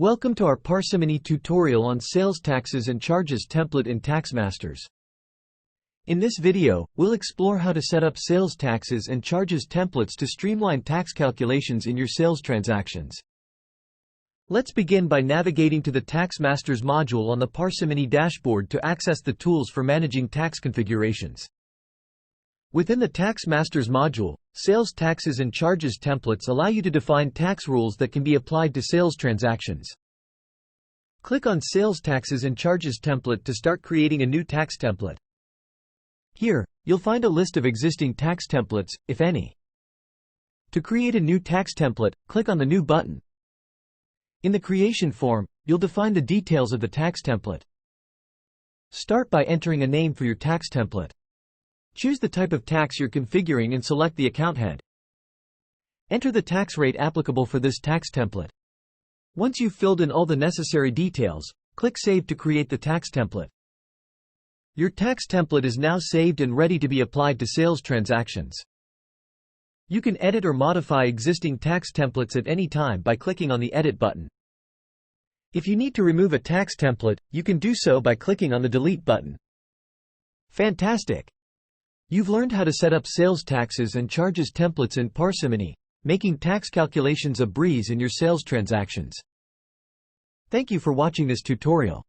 Welcome to our Parsimony tutorial on sales taxes and charges template in TaxMasters. In this video, we'll explore how to set up sales taxes and charges templates to streamline tax calculations in your sales transactions. Let's begin by navigating to the TaxMasters module on the Parsimony dashboard to access the tools for managing tax configurations. Within the TaxMasters module, Sales Taxes and Charges templates allow you to define tax rules that can be applied to sales transactions. Click on Sales Taxes and Charges template to start creating a new tax template. Here, you'll find a list of existing tax templates, if any. To create a new tax template, click on the New button. In the creation form, you'll define the details of the tax template. Start by entering a name for your tax template. Choose the type of tax you're configuring and select the account head. Enter the tax rate applicable for this tax template. Once you've filled in all the necessary details, click Save to create the tax template. Your tax template is now saved and ready to be applied to sales transactions. You can edit or modify existing tax templates at any time by clicking on the Edit button. If you need to remove a tax template, you can do so by clicking on the Delete button. Fantastic! You've learned how to set up sales taxes and charges templates in Parsimony, making tax calculations a breeze in your sales transactions. Thank you for watching this tutorial.